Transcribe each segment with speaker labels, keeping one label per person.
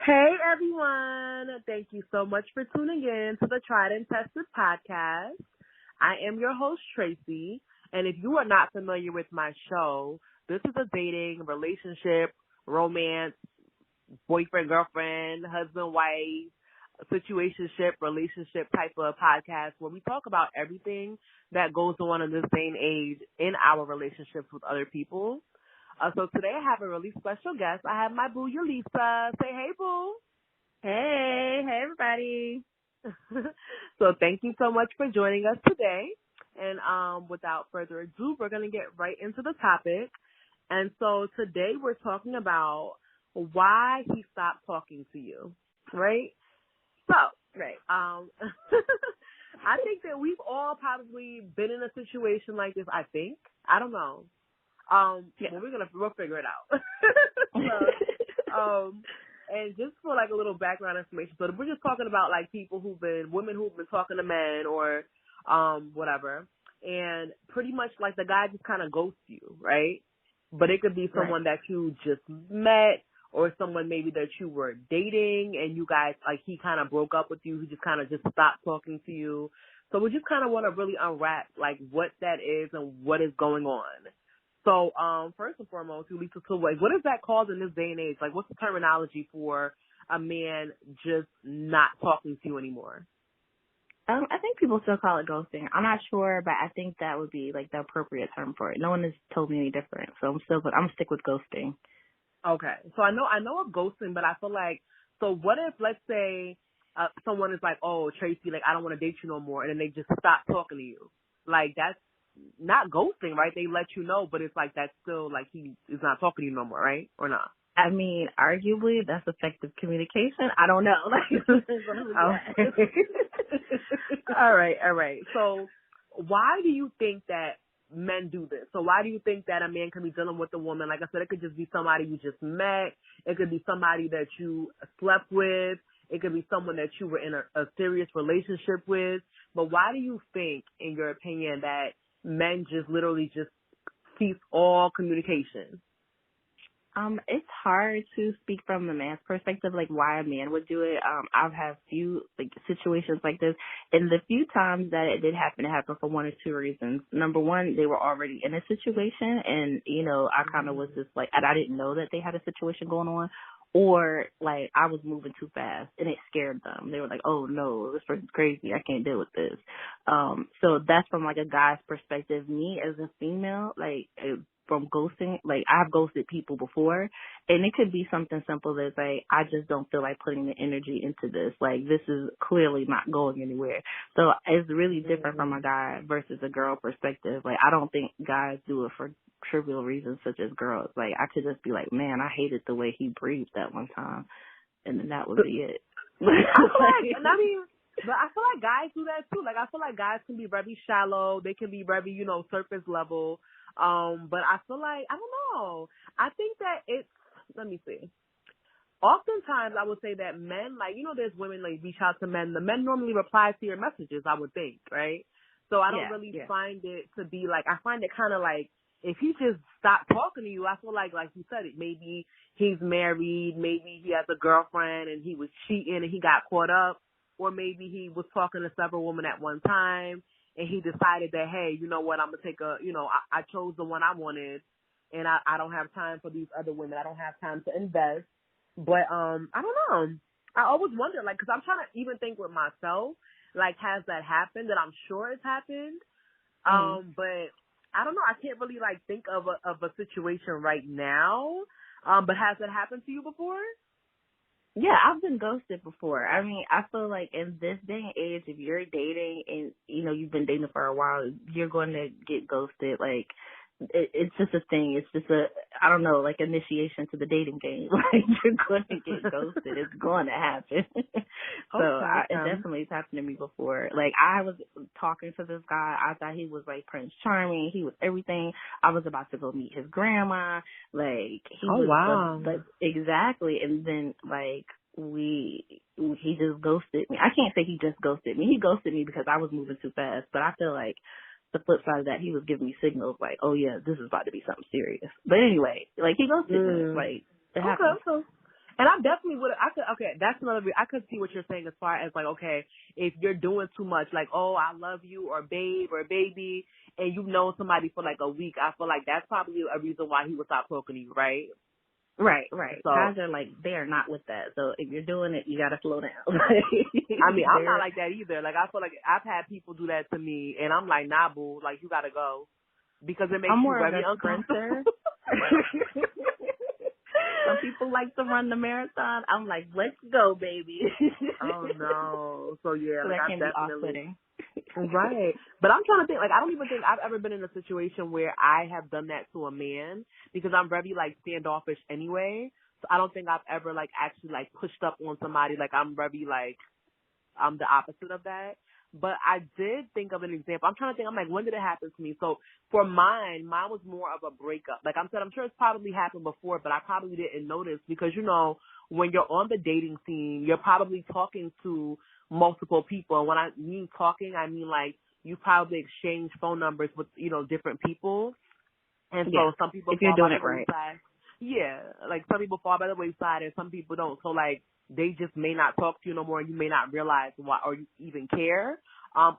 Speaker 1: Hey everyone, thank you so much for tuning in to the Tried and Tested podcast. I am your host Tracey, and if you are not familiar with my show, this is a dating, relationship, romance, boyfriend, girlfriend, husband, wife, situationship, relationship type of podcast where we talk about everything that goes on in this day and age in our relationships with other people. So today I have a really special guest. I have my boo, Yulisa. Say hey, boo.
Speaker 2: Hey everybody.
Speaker 1: So thank you so much for joining us today. And without further ado, we're going to get right into the topic. And so today we're talking about why he stopped talking to you, right? So,
Speaker 2: Right.
Speaker 1: I think that we've all probably been in a situation like this, I think. I don't know.
Speaker 2: Yeah.
Speaker 1: Well, we'll figure it out. So, and just for like a little background information, so we're just talking about like women who've been talking to men or, whatever, and pretty much like the guy just kind of ghosts you, right? But it could be someone that you just met or someone maybe that you were dating and you guys, like he kind of broke up with you, he just kind of just stopped talking to you. So we just kind of want to really unwrap like what that is and what is going on. So, first and foremost, Lisa, so what is that called in this day and age? Like, what's the terminology for a man just not talking to you anymore?
Speaker 2: I think people still call it ghosting. I'm not sure, but I think that would be like the appropriate term for it. No one has told me any different, so I'm gonna stick with ghosting.
Speaker 1: Okay. So I know of ghosting, but I feel like, so what if, let's say, someone is like, oh, Tracey, like, I don't want to date you no more, and then they just stop talking to you. Like, that's not ghosting, right? They let you know, but it's like that's still like he is not talking to you no more, right? Or not?
Speaker 2: I mean, arguably that's effective communication. I don't know.
Speaker 1: All right. So why do you think that men do this? So why do you think that a man can be dealing with a woman? Like I said, it could just be somebody you just met. It could be somebody that you slept with. It could be someone that you were in a serious relationship with. But why do you think, in your opinion, that men just literally just cease all communication?
Speaker 2: It's hard to speak from the man's perspective, like why a man would do it. I've had few like situations like this, and the few times that it did happen, it happened for one or two reasons. Number one, they were already in a situation, and I kind of was just like, and I didn't know that they had a situation going on, or like I was moving too fast and it scared them. They were like, "Oh no, this person's crazy. I can't deal with this." So that's from like a guy's perspective. Me as a female, like from ghosting, like I've ghosted people before, and it could be something simple as like, I just don't feel like putting the energy into this. Like this is clearly not going anywhere. So it's really different from a guy versus a girl perspective. Like I don't think guys do it for trivial reasons such as girls. Like I could just be like, man, I hated the way he breathed that one time, and then that would be it.
Speaker 1: But I feel like guys do that too. Like I feel like guys can be very shallow. They can be very, surface level. But I feel like, I don't know. I think that let me see. Oftentimes I would say that men, like, there's women like reach out to men. The men normally reply to your messages, I would think, right? So I don't really find it to be like, I find it kind of like, if he just stopped talking to you, I feel like you said it, maybe he's married, maybe he has a girlfriend and he was cheating and he got caught up, or maybe he was talking to several women at one time and he decided that, hey, you know what, I'm going to take I chose the one I wanted and I don't have time for these other women. I don't have time to invest. But, I don't know. I always wonder, like, because I'm trying to even think with myself, like, has that happened? That I'm sure it's happened. But I don't know. I can't really like think of a situation right now. But has it happened to you before?
Speaker 2: Yeah, I've been ghosted before. I mean, I feel like in this day and age, if you're dating and you've been dating for a while, you're going to get ghosted. Like it's just a thing. It's just I don't know, like initiation to the dating game. Like you're going to get ghosted. It's going to happen. It definitely has happened to me before. Like I was talking to this guy. I thought he was like Prince Charming. He was everything. I was about to go meet his grandma. Like he was like exactly. And then like he just ghosted me. I can't say he just ghosted me. He ghosted me because I was moving too fast. But I feel like the flip side of that, he was giving me signals like, oh yeah, this is about to be something serious. But anyway, like he ghosted me. Like it happened.
Speaker 1: Okay. And I definitely would. that's another. I could see what you're saying as far as like, okay, if you're doing too much, like, oh, I love you, or babe, or baby, and you've known somebody for like a week, I feel like that's probably a reason why he would stop talking to you, right?
Speaker 2: Right.
Speaker 1: So,
Speaker 2: Guys are like, they are not with that. So if you're doing it, you got to slow down.
Speaker 1: I mean, I'm not like that either. Like, I feel like I've had people do that to me, and I'm like, nah, boo, like, you gotta go. Because it makes
Speaker 2: I'm
Speaker 1: you
Speaker 2: more of
Speaker 1: very
Speaker 2: a
Speaker 1: uncomfortable.
Speaker 2: sprinter. Some people like to run the marathon. I'm like, let's go, baby.
Speaker 1: Oh, no. So, yeah,
Speaker 2: So
Speaker 1: like,
Speaker 2: that
Speaker 1: I
Speaker 2: can be
Speaker 1: definitely...
Speaker 2: off-putting.
Speaker 1: Right. But I'm trying to think, like, I don't even think I've ever been in a situation where I have done that to a man, because I'm very, like, standoffish anyway. So I don't think I've ever, like, actually, like, pushed up on somebody. Like, I'm very, like, I'm the opposite of that. But I did think of an example. I'm trying to think, I'm like, when did it happen to me? So for mine was more of a breakup. Like I said, I'm sure it's probably happened before, but I probably didn't notice because, you know, when you're on the dating scene, you're probably talking to multiple people. And when I mean talking, I mean like you probably exchange phone numbers with, you know, different people. And so some people
Speaker 2: if you're
Speaker 1: fall by
Speaker 2: doing
Speaker 1: the
Speaker 2: it right.
Speaker 1: wayside. Yeah, like some people fall by the wayside and some people don't. So like they just may not talk to you no more and you may not realize why or you even care.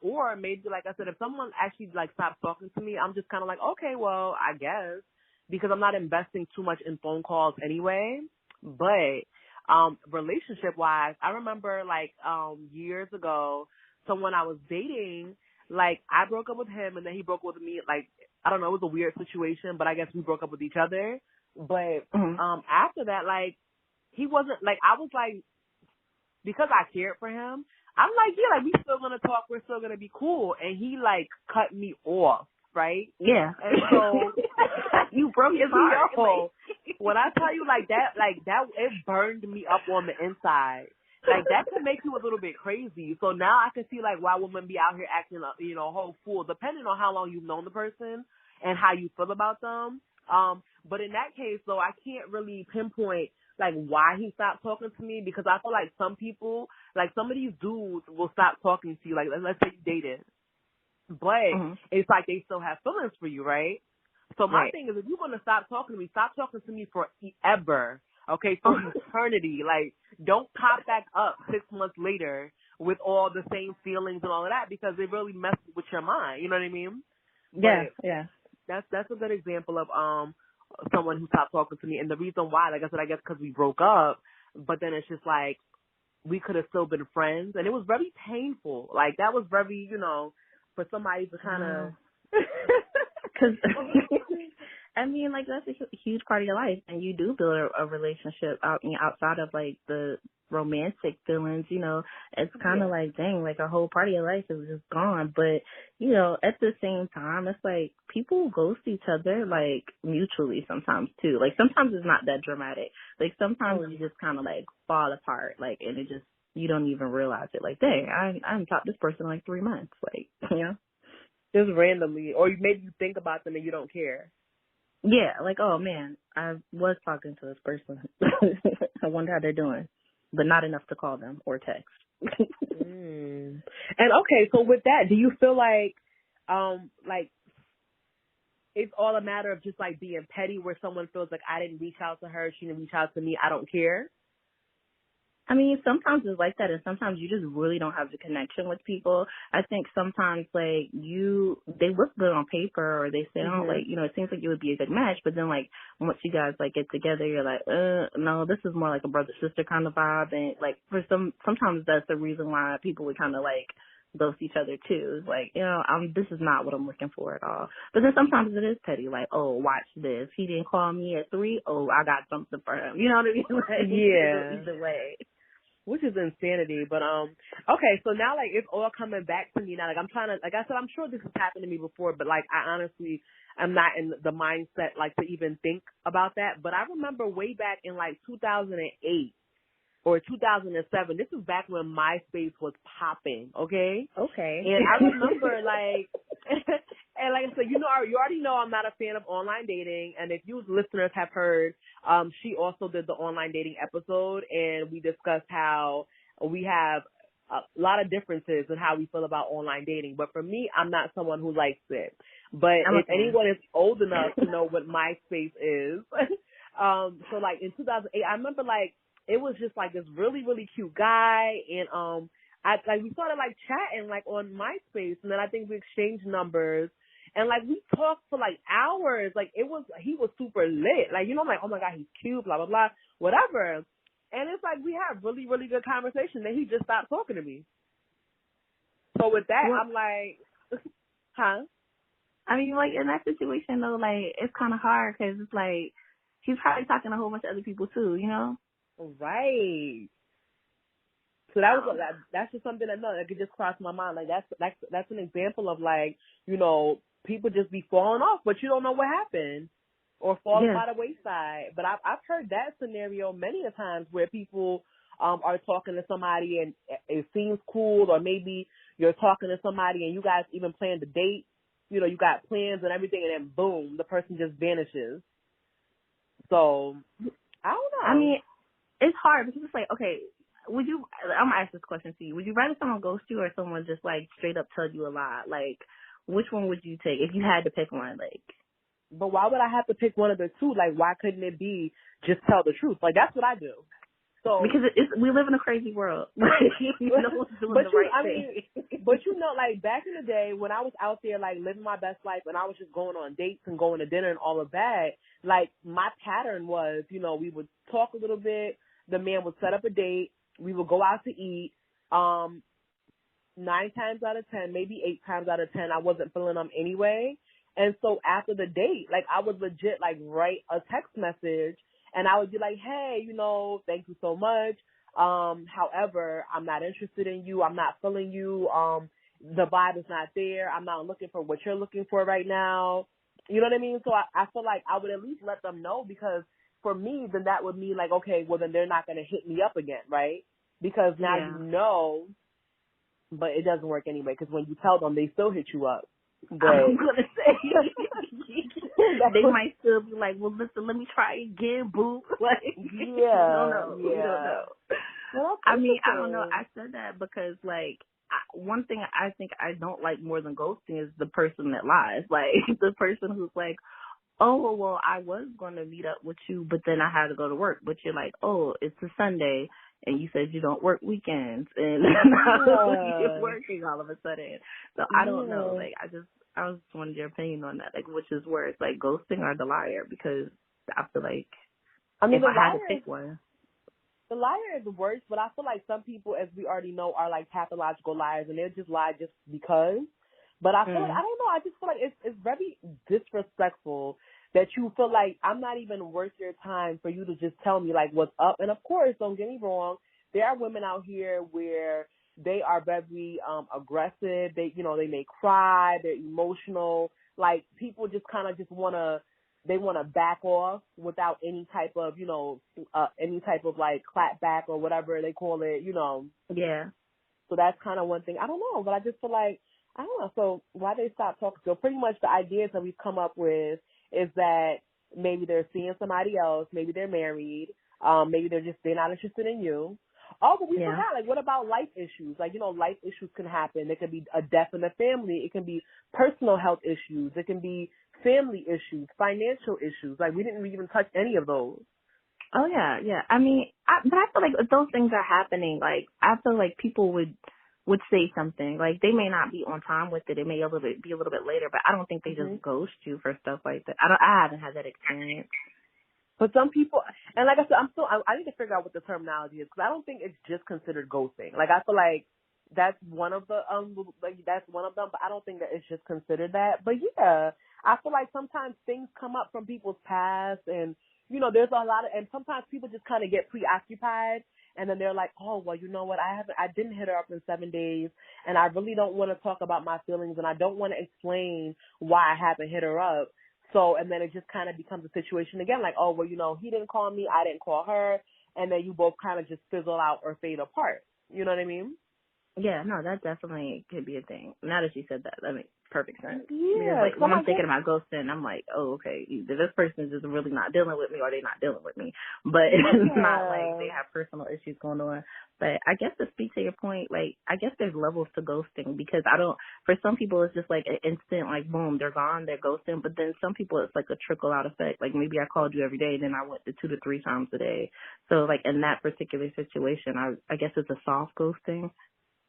Speaker 1: Or maybe like I said, if someone actually like stops talking to me, I'm just kind of like, okay, well, I guess, because I'm not investing too much in phone calls anyway. But relationship wise, I remember like years ago, someone I was dating, like I broke up with him and then he broke up with me. Like I don't know, it was a weird situation, but I guess we broke up with each other. But after that, like he wasn't like I was like, because I cared for him, I'm like, yeah, like we still gonna talk, we're still gonna be cool. And he like cut me off, right?
Speaker 2: Yeah.
Speaker 1: And so
Speaker 2: you broke his heart.
Speaker 1: Yo, when I tell you like that, it burned me up on the inside. Like that can make you a little bit crazy. So now I can see like why women be out here acting, you know, a whole fool, depending on how long you've known the person and how you feel about them. But in that case, though, I can't really pinpoint like why he stopped talking to me, because I feel like some people, like some of these dudes will stop talking to you. Like let's say you dated, but it's like they still have feelings for you, right? So my thing is, if you want to stop talking to me forever, okay, for eternity. Like, don't pop back up 6 months later with all the same feelings and all of that, because it really messes with your mind. You know what I mean?
Speaker 2: Yeah,
Speaker 1: but
Speaker 2: yeah.
Speaker 1: That's a good example of someone who stopped talking to me, and the reason why, like I said, I guess because we broke up. But then it's just like we could have still been friends, and it was very painful. Like that was very, you know, for somebody to kind of.
Speaker 2: Because, I mean, like, that's a huge part of your life, and you do build a relationship outside of, like, the romantic feelings, you know. It's kind of like, dang, like, a whole part of your life is just gone. But, you know, at the same time, it's like people ghost each other, like, mutually sometimes, too. Like, sometimes it's not that dramatic. Like, sometimes you just kind of, like, fall apart, like, and it just, you don't even realize it. Like, dang, I haven't talked to this person in, like, 3 months. Like, you know?
Speaker 1: Just randomly, or maybe you think about them and you don't care.
Speaker 2: Yeah, like, oh man, I was talking to this person. I wonder how they're doing, but not enough to call them or text.
Speaker 1: And okay, so with that, do you feel like it's all a matter of just like being petty, where someone feels like I didn't reach out to her, she didn't reach out to me, I don't care?
Speaker 2: I mean, sometimes it's like that, and sometimes you just really don't have the connection with people. I think sometimes, like, they look good on paper, or they say, oh, like, you know, it seems like it would be a good match, but then, like, once you guys, like, get together, you're like, no, this is more like a brother-sister kind of vibe, and, like, sometimes that's the reason why people would kind of, like, ghost each other, too. It's like, you know, this is not what I'm looking for at all. But then sometimes it is petty, like, oh, watch this. He didn't call me at 3. Oh, I got something for him. You know what I mean? Like,
Speaker 1: yeah.
Speaker 2: Either way.
Speaker 1: Which is insanity, but okay, so now like it's all coming back to me now. Like I'm trying to, like I said, I'm sure this has happened to me before, but like I honestly am not in the mindset like to even think about that. But I remember way back in like 2008 or 2007. This was back when MySpace was popping. Okay.
Speaker 2: Okay.
Speaker 1: And I remember like. And like I said, you already know I'm not a fan of online dating. And if you listeners have heard, she also did the online dating episode, and we discussed how we have a lot of differences in how we feel about online dating. But for me, I'm not someone who likes it. But if anyone is old enough to know what MySpace is, so like in 2008, I remember like it was just like this really, really cute guy, and we started like chatting like on MySpace, and then I think we exchanged numbers, and like we talked for like hours. Like he was super lit. Like, you know, I'm like, oh my God, he's cute, blah blah blah, whatever. And it's like we had really, really good conversation. Then he just stopped talking to me. So with that,
Speaker 2: Well,
Speaker 1: I'm like, huh?
Speaker 2: I mean, like, in that situation, though, like, it's kind of hard because it's like he's probably talking to a whole bunch of other people, too, you know?
Speaker 1: Right. So that's just something that could just cross my mind. Like, that's an example of, like, you know, people just be falling off, but you don't know what happened or falling
Speaker 2: Yeah.
Speaker 1: by the wayside. But I've heard that scenario many a times where people are talking to somebody and it seems cool, or maybe you're talking to somebody and you guys even planned a date. You know, you got plans and everything, and then boom, the person just vanishes. So, I don't know.
Speaker 2: I mean, it's hard because it's like, okay, I'm going to ask this question to you. Would you rather someone ghost you or someone just, like, straight up tell you a lie? Like, which one would you take if you had to pick one? Like,
Speaker 1: but why would I have to pick one of the two? Like, why couldn't it be just tell the truth? Like, that's what I do. So
Speaker 2: because we live in a crazy world. No one's doing the right thing.
Speaker 1: But you know, like back in the day when I was out there like living my best life and I was just going on dates and going to dinner and all of that, like my pattern was, you know, we would talk a little bit, the man would set up a date, we would go out to eat. 9 times out of 10, maybe 8 times out of 10, I wasn't feeling them anyway. And so after the date, like I would legit like write a text message. And I would be like, hey, you know, thank you so much. However, I'm not interested in you. I'm not feeling you. The vibe is not there. I'm not looking for what you're looking for right now. You know what I mean? So I feel like I would at least let them know, because for me, then that would mean like, okay, well, then they're not going to hit me up again, right? Because now you know, but it doesn't work anyway, because when you tell them, they still hit you up. But
Speaker 2: I'm going to say, they might still be like, well, listen, let me try again, boo. Like, we don't know. We don't know.
Speaker 1: Well,
Speaker 2: I mean, I don't know. I said that because, like, one thing I think I don't like more than ghosting is the person that lies. Like, the person who's like, oh, well, I was going to meet up with you, but then I had to go to work. But you're like, oh, it's a Sunday, and you said you don't work weekends, and now you're working all of a sudden. So I don't know. Like, I was just wanted your opinion on that. Like, which is worse, like ghosting or the liar? Because I feel like if I had to pick one.
Speaker 1: The liar is worse, but I feel like some people, as we already know, are like pathological liars, and they'll just lie just because. But I feel like, I don't know, I just feel like it's very disrespectful that you feel like I'm not even worth your time for you to just tell me like what's up. And of course, don't get me wrong, there are women out here where they are very aggressive. They, you know, they may cry, they're emotional. Like people just kind of just want to back off without any type of, you know, any type of like clap back or whatever they call it, you know.
Speaker 2: Yeah.
Speaker 1: So that's kind of one thing. I don't know, but I just feel like, I don't know. So why they stop talking? So pretty much the ideas that we've come up with is that maybe they're seeing somebody else, maybe they're married, maybe they're not interested in you. Oh, but we forgot, like, what about life issues? Like, you know, life issues can happen. There can be a death in the family. It can be personal health issues. It can be family issues, financial issues. Like, we didn't even touch any of those.
Speaker 2: Oh, yeah, yeah. I mean, but I feel like if those things are happening, like, I feel like people would say something. Like, they may not be on time with it. It may be a little bit later, but I don't think they just ghost you for stuff like that. I haven't had that experience.
Speaker 1: But some people, and like I said, I need to figure out what the terminology is, because I don't think it's just considered ghosting. Like, I feel like that's one of the, that's one of them, but I don't think that it's just considered that. But yeah, I feel like sometimes things come up from people's past, and, you know, there's a lot of, and sometimes people just kind of get preoccupied, and then they're like, oh, well, you know what, I didn't hit her up in 7 days, and I really don't want to talk about my feelings, and I don't want to explain why I haven't hit her up. So, and then it just kind of becomes a situation again, like, oh, well, you know, he didn't call me, I didn't call her, and then you both kind of just fizzle out or fade apart. You know what I mean?
Speaker 2: Yeah, no, that definitely could be a thing. Now that you said that, perfect sense. Because,
Speaker 1: Yeah,
Speaker 2: like, when I'm thinking about ghosting, I'm like, oh, okay, either this person is just really not dealing with me or they're not dealing with me. But it's not like they have personal issues going on. But I guess to speak to your point, like, I guess there's levels to ghosting because for some people, it's just like an instant, like, boom, they're gone, they're ghosting. But then some people, it's like a trickle out effect. Like, maybe I called you every day, then I went to 2 to 3 times a day. So, like, in that particular situation, I guess it's a soft ghosting.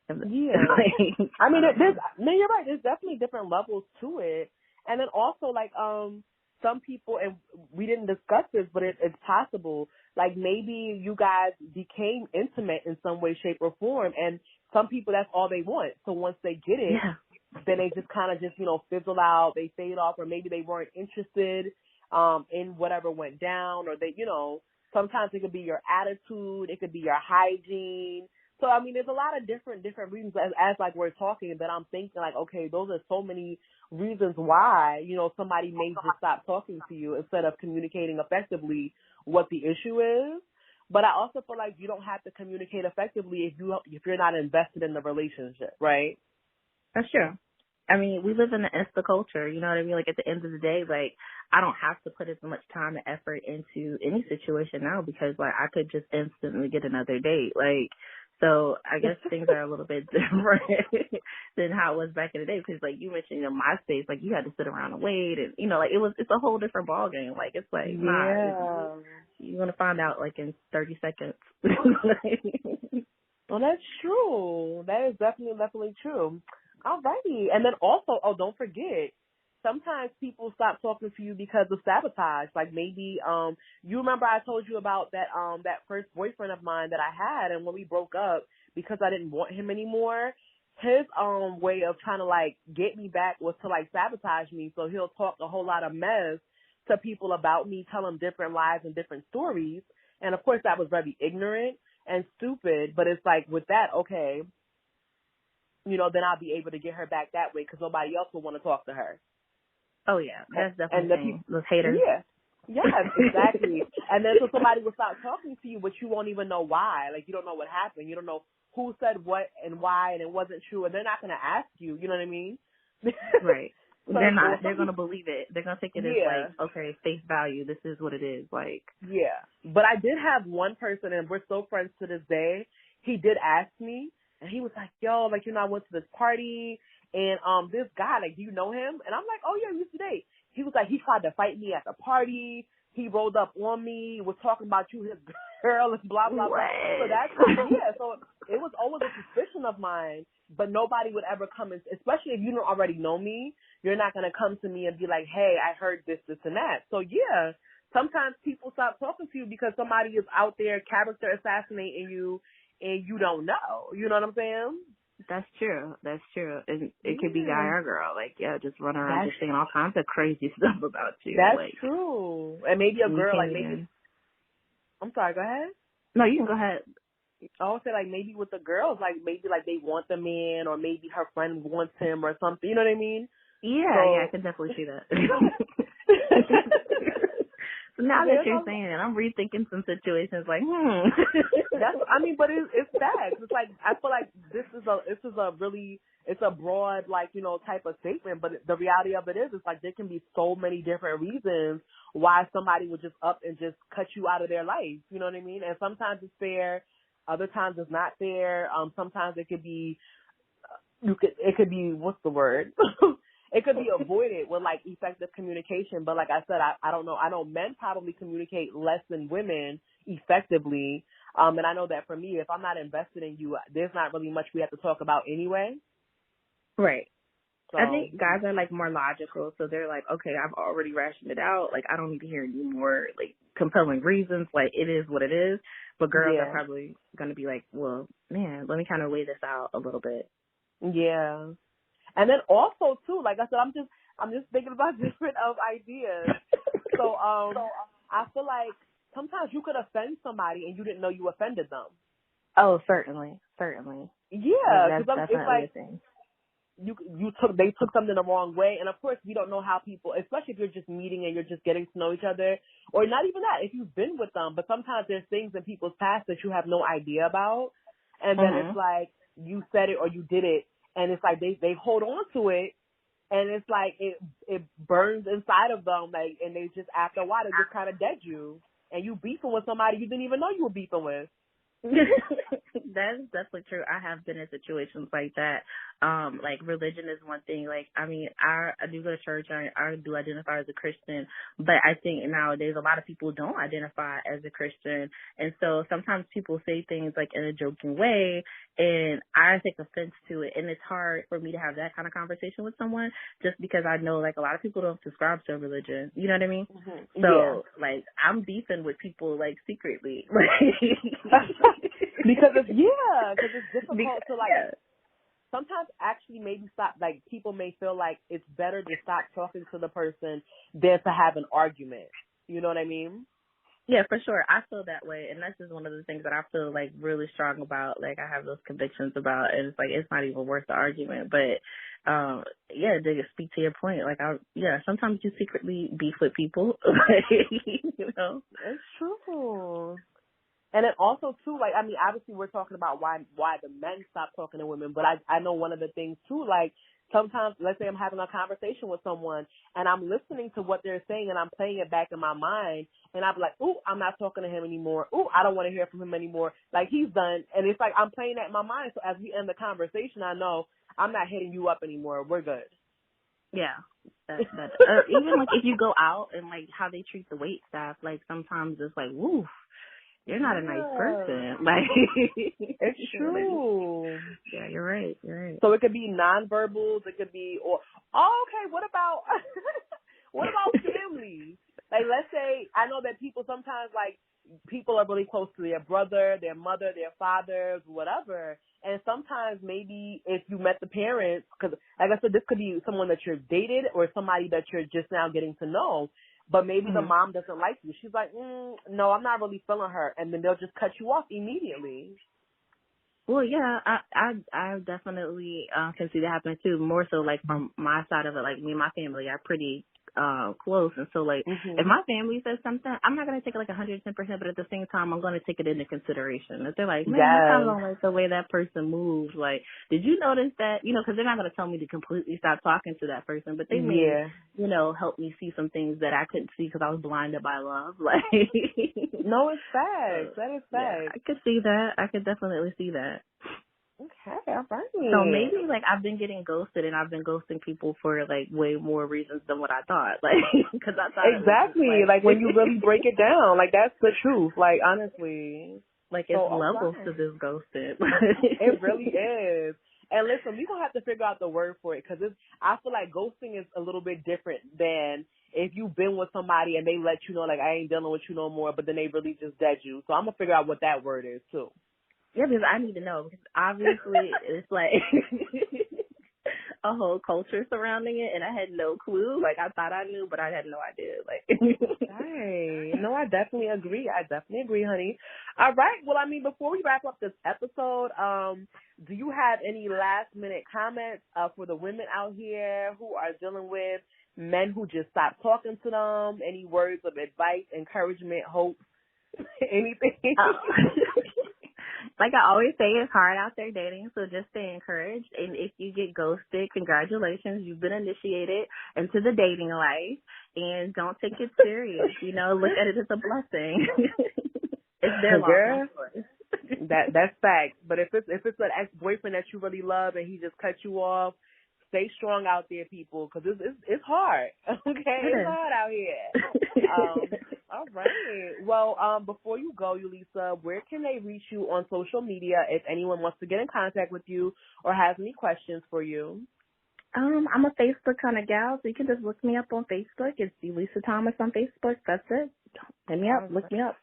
Speaker 1: Yeah.
Speaker 2: Like,
Speaker 1: I mean, you're right. There's definitely different levels to it. And then also, like, some people, and we didn't discuss this, but it's possible, like, maybe you guys became intimate in some way, shape, or form, and some people, that's all they want. So once they get it, then they just kind of just, fizzle out, they fade off, or maybe they weren't interested in whatever went down, or they, sometimes it could be your attitude, it could be your hygiene. So, I mean, there's a lot of different reasons as like we're talking that I'm thinking like, okay, those are so many reasons why, somebody may just stop talking to you instead of communicating effectively what the issue is. But I also feel like you don't have to communicate effectively if you're not invested in the relationship, right?
Speaker 2: That's true. I mean, we live in the Insta culture, you know what I mean? Like, at the end of the day, like, I don't have to put as much time and effort into any situation now because, like, I could just instantly get another date. Like, so I guess things are a little bit different than how it was back in the day because, like, you mentioned, MySpace, like, you had to sit around and wait and, like, it's a whole different ball game. Like, it's like, nah, you're going to find out, like, in 30 seconds.
Speaker 1: Well, that's true. That is definitely true. Alrighty. And then also, don't forget, sometimes people stop talking to you because of sabotage. Like maybe, you remember I told you about that first boyfriend of mine that I had, and when we broke up because I didn't want him anymore, his way of trying to like get me back was to like sabotage me. So he'll talk a whole lot of mess to people about me, tell them different lies and different stories. And of course that was very ignorant and stupid, but it's like with that, okay, then I'll be able to get her back that way because nobody else will want to talk to her.
Speaker 2: Oh, yeah. That's definitely those haters.
Speaker 1: Yeah. Yes, exactly. And then so somebody will start talking to you, but you won't even know why. Like, you don't know what happened. You don't know who said what and why, and it wasn't true. And they're not going to ask you. You know what I mean?
Speaker 2: Right.
Speaker 1: So
Speaker 2: they're not. They're going to believe it. They're going to take it as, like, okay, face value. This is what it is. Like.
Speaker 1: Yeah. But I did have one person, and we're still friends to this day. He did ask me, and he was like, yo, like, I went to this party, and this guy, like, do you know him? And I'm like, oh, yeah, we used to date. He was like, he tried to fight me at the party. He rolled up on me, was talking about you, his girl, and blah, blah, blah. So that's, so it was always a suspicion of mine, but nobody would ever come in, especially if you don't already know me, you're not going to come to me and be like, hey, I heard this, and that. So, yeah, sometimes people stop talking to you because somebody is out there character assassinating you, and you don't know. You know what I'm saying?
Speaker 2: That's true. And it could be guy or girl. Like, just run around just saying all kinds of crazy stuff about you.
Speaker 1: That's
Speaker 2: like,
Speaker 1: true. And maybe a girl, like maybe. I'm sorry. Go ahead.
Speaker 2: No, you can go ahead.
Speaker 1: I would say like maybe with the girls, like maybe like they want the man, or maybe her friend wants him or something. You know what I mean?
Speaker 2: Yeah, I can definitely see that. So now that you're saying it, I'm rethinking some situations. Like,
Speaker 1: but it's facts. It's like I feel like this is a really it's a broad like type of statement. But the reality of it is, it's like there can be so many different reasons why somebody would just up and just cut you out of their life. You know what I mean? And sometimes it's fair, other times it's not fair. Sometimes it could be it could be what's the word? It could be avoided with like effective communication, but like I said, I don't know. I know men probably communicate less than women effectively, and I know that for me, if I'm not invested in you, there's not really much we have to talk about anyway.
Speaker 2: Right.
Speaker 1: So,
Speaker 2: I think guys are like more logical, so they're like, okay, I've already rationed it out. Like, I don't need to hear any more like compelling reasons. Like, it is what it is. But girls are probably going to be like, well, man, let me kind of weigh this out a little bit.
Speaker 1: Yeah. And then also too, like I said, I'm just thinking about different ideas. So I feel like sometimes you could offend somebody and you didn't know you offended them.
Speaker 2: Oh, certainly.
Speaker 1: Yeah, because it's like they took something the wrong way, and of course we don't know how people, especially if you're just meeting and you're just getting to know each other, or not even that, if you've been with them. But sometimes there's things in people's past that you have no idea about, and then it's like you said it or you did it. And it's like they hold on to it, and it's like it burns inside of them, like, and they just after a while they just kind of dead you, and you beefing with somebody you didn't even know you were beefing with.
Speaker 2: That's definitely true. I have been in situations like that. Like religion is one thing. Like, I mean, I do go to church. I do identify as a Christian, but I think nowadays a lot of people don't identify as a Christian. And so sometimes people say things like in a joking way, and I take offense to it. And it's hard for me to have that kind of conversation with someone just because I know like a lot of people don't subscribe to a religion. You know what I mean?
Speaker 1: Mm-hmm.
Speaker 2: So like I'm beefing with people like secretly.
Speaker 1: because it's difficult to like sometimes actually maybe stop, like people may feel like it's better to stop talking to the person than to have an argument. You know what I mean?
Speaker 2: Yeah, for sure. I feel that way, and that's just one of the things that I feel like really strong about. Like I have those convictions about, and it's like it's not even worth the argument. But yeah, to speak to your point, like sometimes you secretly beef with people, you know.
Speaker 1: It's true. And then also too, like, I mean, obviously we're talking about why the men stop talking to women, but I know one of the things too, like sometimes, let's say I'm having a conversation with someone and I'm listening to what they're saying and I'm playing it back in my mind and I'm like, ooh, I'm not talking to him anymore. Ooh, I don't want to hear from him anymore. Like he's done. And it's like I'm playing that in my mind. So as we end the conversation, I know I'm not hitting you up anymore. We're good.
Speaker 2: Yeah. Even like if you go out and like how they treat the wait staff, like sometimes it's like, woof. You're not a nice person. Like
Speaker 1: it's true.
Speaker 2: Yeah, you're right.
Speaker 1: So it could be nonverbals. It could be okay. What about family? Like let's say I know that people sometimes like people are really close to their brother, their mother, their fathers, whatever. And sometimes maybe if you met the parents, because like I said, this could be someone that you're dated or somebody that you're just now getting to know. But maybe the mom doesn't like you. She's like, no, I'm not really feeling her. And then they'll just cut you off immediately.
Speaker 2: Well, yeah, I definitely can see that happening too. More so like from my side of it, like me and my family are pretty close, and so like if my family says something, I'm not gonna take it like 110%, but at the same time, I'm gonna take it into consideration. If they're like, man, I kind of don't like the way that person moves. Like, did you notice that? You know, because they're not gonna tell me to completely stop talking to that person, but they may, you know, help me see some things that I couldn't see because I was blinded by love. Like,
Speaker 1: no, it's facts. That is facts.
Speaker 2: Yeah, I could see that. I could definitely see that.
Speaker 1: Okay, all right.
Speaker 2: So maybe like I've been getting ghosted and I've been ghosting people for like way more reasons than what I thought. Like, because I thought
Speaker 1: exactly like when you really break it down, like that's the truth. Like honestly,
Speaker 2: like it's levels to this ghosting.
Speaker 1: It really is. And listen, we gonna have to figure out the word for it because I feel like ghosting is a little bit different than if you've been with somebody and they let you know like I ain't dealing with you no more, but then they really just dead you. So I'm gonna figure out what that word is too.
Speaker 2: Yeah, because I need to know. Because obviously, it's like a whole culture surrounding it, and I had no clue. Like, I thought I knew, but I had no idea. Like,
Speaker 1: hey, no, I definitely agree. Honey. All right. Well, I mean, before we wrap up this episode, do you have any last-minute comments for the women out here who are dealing with men who just stop talking to them? Any words of advice, encouragement, hope, anything?
Speaker 2: Like I always say, it's hard out there dating, so just stay encouraged. And if you get ghosted, congratulations, you've been initiated into the dating life. And don't take it serious. You know, look at it as a blessing. It's their loss.
Speaker 1: That's facts. But if it's an ex-boyfriend that you really love and he just cut you off, stay strong out there, people, because it's hard. Okay, it's hard out here. All right. Well, before you go, Yulisa, where can they reach you on social media if anyone wants to get in contact with you or has any questions for you?
Speaker 2: I'm a Facebook kind of gal, so you can just look me up on Facebook. It's Yulisa Thomas on Facebook. That's it. Hit me up. Look me up.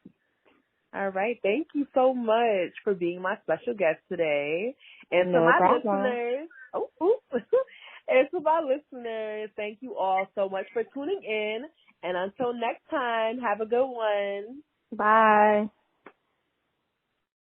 Speaker 1: All right. Thank you so much for being my special guest today. And
Speaker 2: no
Speaker 1: to my
Speaker 2: problem.
Speaker 1: listeners, and to my listeners, thank you all so much for tuning in. And until next time, have a good one.
Speaker 2: Bye.